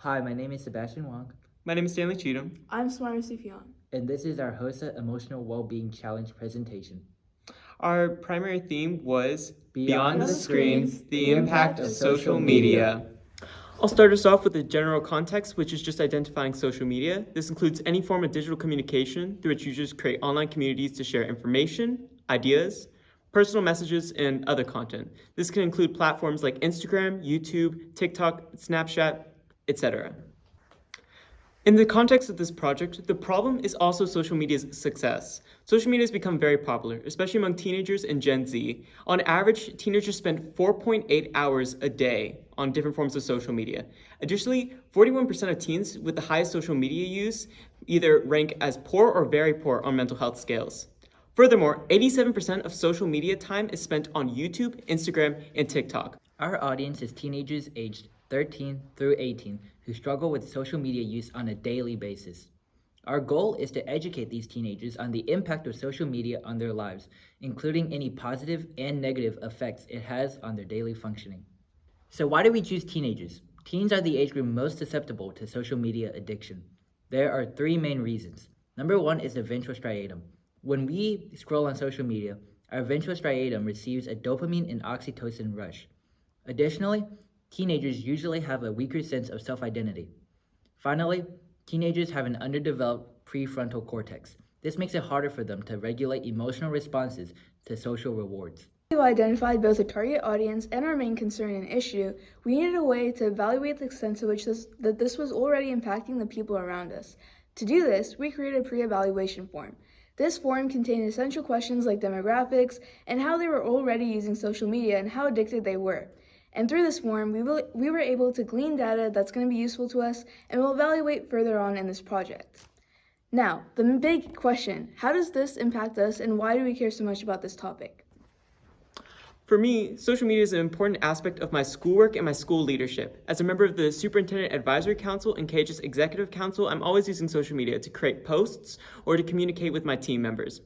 Hi, my name is Sebastian Wong, My name is Stanley Cheatham. I'm Smart Sufyan. and this is our HOSA Emotional Wellbeing Challenge presentation. Our primary theme was Beyond the Screens, the impact of social media. I'll start us off with a general context, which is just identifying social media. This includes any form of digital communication through which users create online communities to share information, ideas, personal messages, and other content. This can include platforms like Instagram, YouTube, TikTok, Snapchat, etc. In the context of this project, the problem is also social media's success. Social media has become very popular, especially among teenagers and Gen Z. On average, teenagers spend 4.8 hours a day on different forms of social media. Additionally, 41% of teens with the highest social media use either rank as poor or very poor on mental health scales. Furthermore, 87% of social media time is spent on YouTube, Instagram, and TikTok. Our audience is teenagers aged 13 through 18 who struggle with social media use on a daily basis. Our goal is to educate these teenagers on the impact of social media on their lives, including any positive and negative effects it has on their daily functioning. So why do we choose teenagers? Teens are the age group most susceptible to social media addiction. There are three main reasons. Number one is the ventral striatum. When we scroll on social media, our ventral striatum receives a dopamine and oxytocin rush. Additionally, teenagers usually have a weaker sense of self-identity. Finally, teenagers have an underdeveloped prefrontal cortex. This makes it harder for them to regulate emotional responses to social rewards. We identified both the target audience and our main concern and issue. We needed a way to evaluate the extent to which this was already impacting the people around us. To do this, we created a pre-evaluation form. This form contained essential questions like demographics and how they were already using social media and how addicted they were. And through this form, we were able to glean data that's going to be useful to us and we'll evaluate further on in this project. Now, the big question, how does this impact us and why do we care so much about this topic? For me, social media is an important aspect of my schoolwork and my school leadership. As a member of the Superintendent Advisory Council and KHS Executive Council, I'm always using social media to create posts or to communicate with my team members.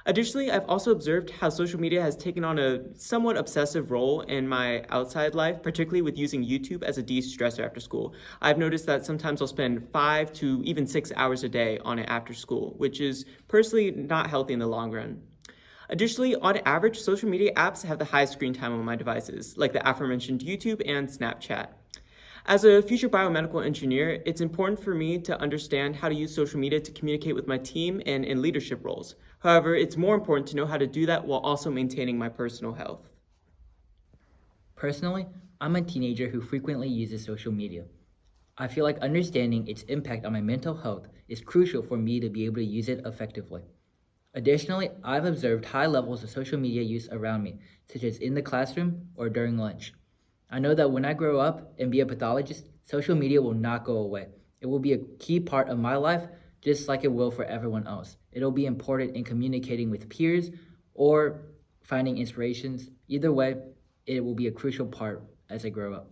Additionally, I've also observed how social media has taken on a somewhat obsessive role in my outside life, particularly with using YouTube as a de-stressor after school. I've noticed that sometimes I'll spend 5 to even 6 hours a day on it after school, which is personally not healthy in the long run. Additionally, on average, social media apps have the highest screen time on my devices, like the aforementioned YouTube and Snapchat. As a future biomedical engineer, it's important for me to understand how to use social media to communicate with my team and in leadership roles. However, it's more important to know how to do that while also maintaining my personal health. Personally, I'm a teenager who frequently uses social media. I feel like understanding its impact on my mental health is crucial for me to be able to use it effectively. Additionally, I've observed high levels of social media use around me, such as in the classroom or during lunch. I know that when I grow up and be a pathologist, social media will not go away. It will be a key part of my life, just like it will for everyone else. It'll be important in communicating with peers or finding inspirations. Either way, it will be a crucial part as I grow up.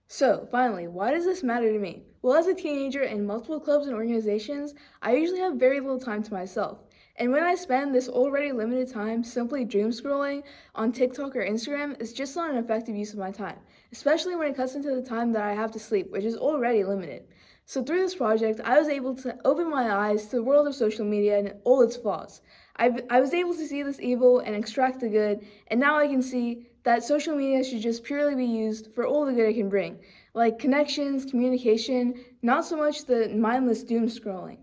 So, finally, why does this matter to me? Well, as a teenager in multiple clubs and organizations, I usually have very little time to myself. And when I spend this already limited time simply doom scrolling on TikTok or Instagram, it's just not an effective use of my time, especially when it cuts into the time that I have to sleep, which is already limited. So through this project, I was able to open my eyes to the world of social media and all its flaws. I was able to see this evil and extract the good, and now I can see that social media should just purely be used for all the good it can bring, like connections, communication, not so much the mindless doom scrolling.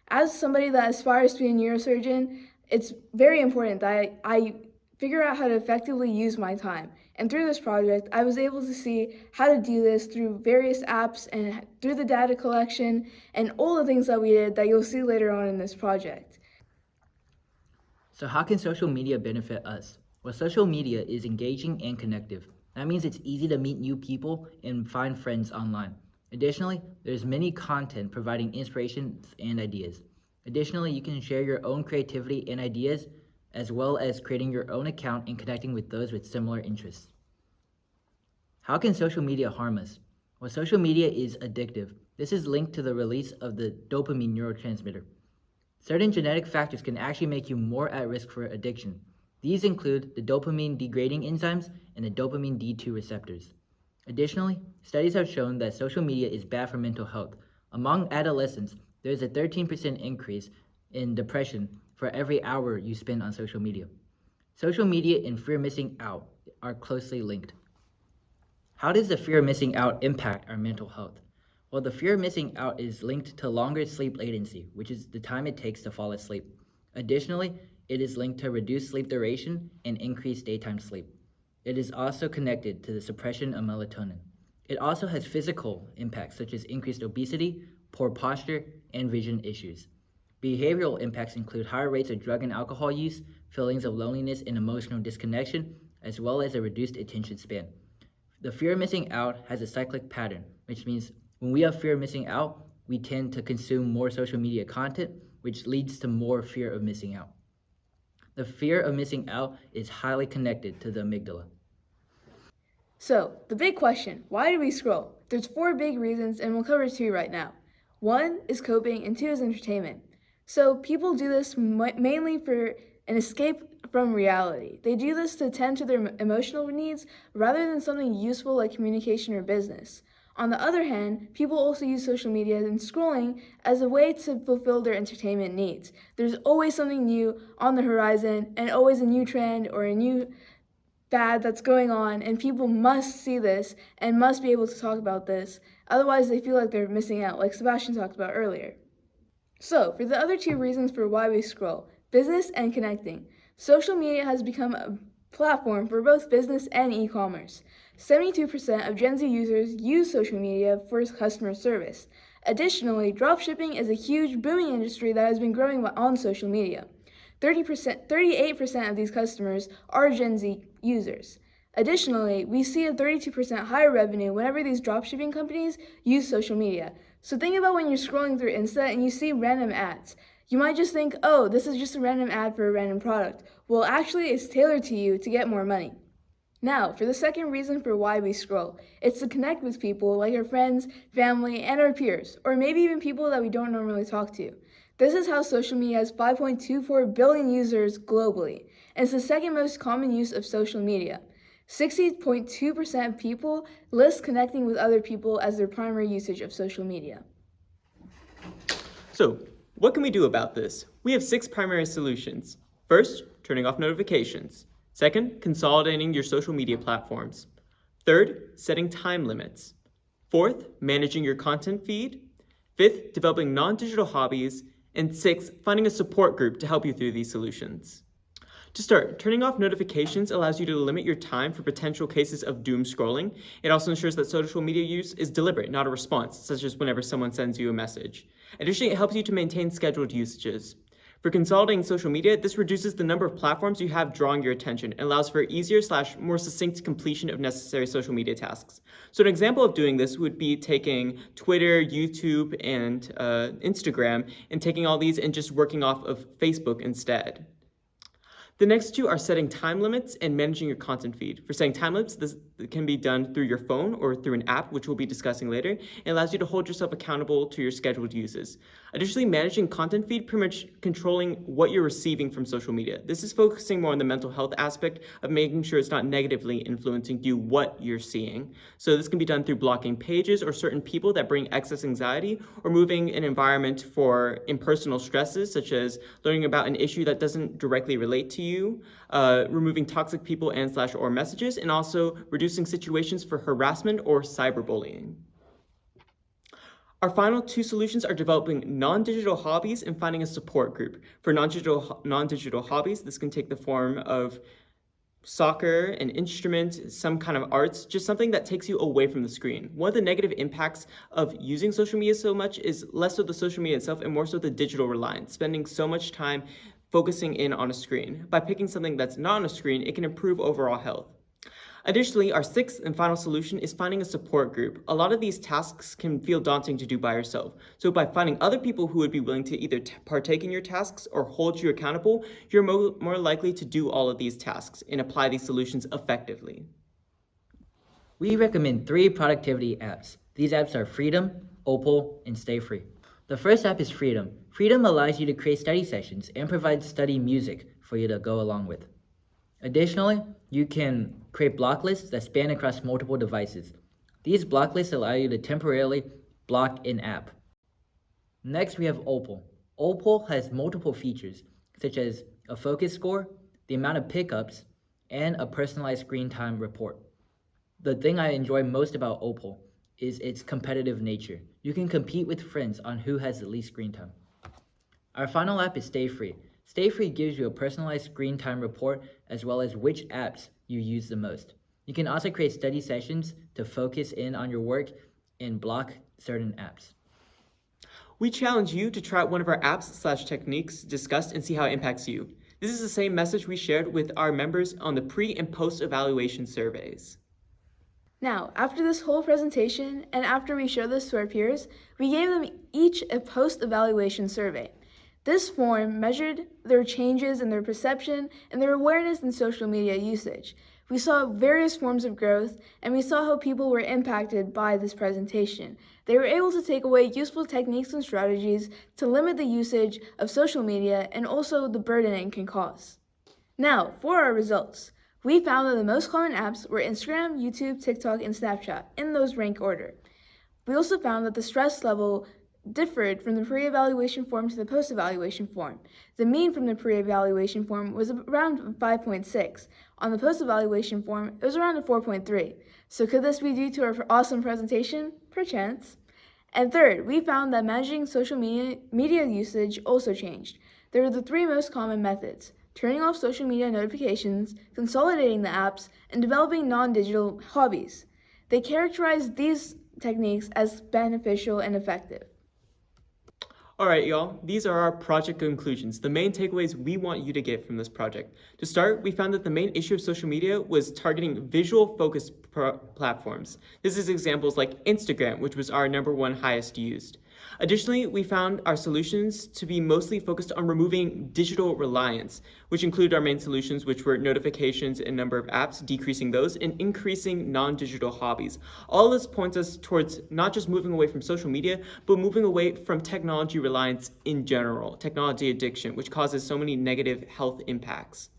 As somebody that aspires to be a neurosurgeon, it's very important that I figure out how to effectively use my time. And through this project, I was able to see how to do this through various apps and through the data collection and all the things that we did that you'll see later on in this project. So how can social media benefit us? Well, social media is engaging and connective. That means it's easy to meet new people and find friends online. Additionally, there's many content providing inspirations and ideas. Additionally, you can share your own creativity and ideas, as well as creating your own account and connecting with those with similar interests. How can social media harm us? Well, social media is addictive. This is linked to the release of the dopamine neurotransmitter. Certain genetic factors can actually make you more at risk for addiction. These include the dopamine degrading enzymes and the dopamine D2 receptors. Additionally, studies have shown that social media is bad for mental health. Among adolescents, there is a 13% increase in depression for every hour you spend on social media. Social media and fear of missing out are closely linked. How does the fear of missing out impact our mental health? Well, the fear of missing out is linked to longer sleep latency, which is the time it takes to fall asleep. Additionally, it is linked to reduced sleep duration and increased daytime sleep. It is also connected to the suppression of melatonin. It also has physical impacts such as increased obesity, poor posture, and vision issues. Behavioral impacts include higher rates of drug and alcohol use, feelings of loneliness and emotional disconnection, as well as a reduced attention span. The fear of missing out has a cyclic pattern, which means when we have fear of missing out, we tend to consume more social media content, which leads to more fear of missing out. The fear of missing out is highly connected to the amygdala. So, the big question, why do we scroll? There's 4 big reasons, and we'll cover 2 right now. 1 is coping, and 2 is entertainment. So, people do this mainly for an escape from reality. They do this to tend to their emotional needs rather than something useful like communication or business. On the other hand, people also use social media and scrolling as a way to fulfill their entertainment needs. There's always something new on the horizon, and always a new trend or a new fad that's going on, and people must see this and must be able to talk about this. Otherwise, they feel like they're missing out, like Sebastian talked about earlier. So, for the other 2 reasons for why we scroll, business and connecting. Social media has become a platform for both business and e-commerce. 72% of Gen Z users use social media for customer service. Additionally, dropshipping is a huge booming industry that has been growing on social media. 38% of these customers are Gen Z users. Additionally, we see a 32% higher revenue whenever these dropshipping companies use social media. So think about when you're scrolling through Insta and you see random ads. You might just think, oh, this is just a random ad for a random product. Well, actually, it's tailored to you to get more money. Now, for the second reason for why we scroll, it's to connect with people like our friends, family, and our peers, or maybe even people that we don't normally talk to. This is how social media has 5.24 billion users globally, and it's the second most common use of social media. 60.2% of people list connecting with other people as their primary usage of social media. So, what can we do about this? We have 6 primary solutions. First, turning off notifications. Second, consolidating your social media platforms. Third, setting time limits. Fourth, managing your content feed. Fifth, developing non-digital hobbies. And 6, finding a support group to help you through these solutions. To start, turning off notifications allows you to limit your time for potential cases of doom scrolling. It also ensures that social media use is deliberate, not a response, such as whenever someone sends you a message. Additionally, it helps you to maintain scheduled usages. For consolidating social media, this reduces the number of platforms you have drawing your attention and allows for easier/more succinct completion of necessary social media tasks. So an example of doing this would be taking Twitter, YouTube, and Instagram, and taking all these and just working off of Facebook instead. The next 2 are setting time limits and managing your content feed. For setting time limits, this can be done through your phone or through an app, which we'll be discussing later. It allows you to hold yourself accountable to your scheduled uses. Additionally, managing content feed pretty much controlling what you're receiving from social media. This is focusing more on the mental health aspect of making sure it's not negatively influencing you what you're seeing. So this can be done through blocking pages or certain people that bring excess anxiety, or moving an environment for impersonal stresses, such as learning about an issue that doesn't directly relate to you, removing toxic people and/or messages, and also reducing situations for harassment or cyberbullying. Our final 2 solutions are developing non-digital hobbies and finding a support group. For non-digital hobbies, this can take the form of soccer, an instrument, some kind of arts, just something that takes you away from the screen. One of the negative impacts of using social media so much is less so the social media itself and more so the digital reliance, spending so much time focusing in on a screen. By picking something that's not on a screen, it can improve overall health. Additionally, our 6th and final solution is finding a support group. A lot of these tasks can feel daunting to do by yourself. So by finding other people who would be willing to either partake in your tasks or hold you accountable, you're more likely to do all of these tasks and apply these solutions effectively. We recommend 3 productivity apps. These apps are Freedom, Opal, and Stay Free. The first app is Freedom. Freedom allows you to create study sessions and provides study music for you to go along with. Additionally, you can create block lists that span across multiple devices. These block lists allow you to temporarily block an app. Next, we have Opal. Opal has multiple features, such as a focus score, the amount of pickups, and a personalized screen time report. The thing I enjoy most about Opal is its competitive nature. You can compete with friends on who has the least screen time. Our final app is Stay Free. Stay Free gives you a personalized screen time report as well as which apps you use the most. You can also create study sessions to focus in on your work and block certain apps. We challenge you to try out one of our apps/techniques discussed and see how it impacts you. This is the same message we shared with our members on the pre and post evaluation surveys. Now, after this whole presentation, and after we showed this to our peers, we gave them each a post-evaluation survey. This form measured their changes in their perception and their awareness in social media usage. We saw various forms of growth, and we saw how people were impacted by this presentation. They were able to take away useful techniques and strategies to limit the usage of social media and also the burden it can cause. Now, for our results. We found that the most common apps were Instagram, YouTube, TikTok, and Snapchat, in those rank order. We also found that the stress level differed from the pre-evaluation form to the post-evaluation form. The mean from the pre-evaluation form was around 5.6. On the post-evaluation form, it was around a 4.3. So could this be due to our awesome presentation? Perchance. And third, we found that managing social media usage also changed. There were the three most common methods: turning off social media notifications, consolidating the apps, and developing non-digital hobbies. They characterized these techniques as beneficial and effective. Alright, y'all, these are our project conclusions, the main takeaways we want you to get from this project. To start, we found that the main issue of social media was targeting visual-focused platforms. This is examples like Instagram, which was our #1 highest used. Additionally, we found our solutions to be mostly focused on removing digital reliance, which include our main solutions, which were notifications and number of apps, decreasing those, and increasing non-digital hobbies. All this points us towards not just moving away from social media, but moving away from technology reliance in general, technology addiction, which causes so many negative health impacts.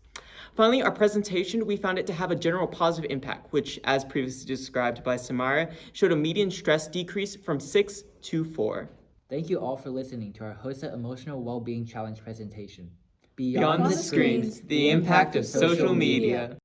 Finally, our presentation, we found it to have a general positive impact, which, as previously described by Samara, showed a median stress decrease from 6 to 4. Thank you all for listening to our HOSA Emotional Wellbeing Challenge presentation. Beyond the screens, the impact of social media.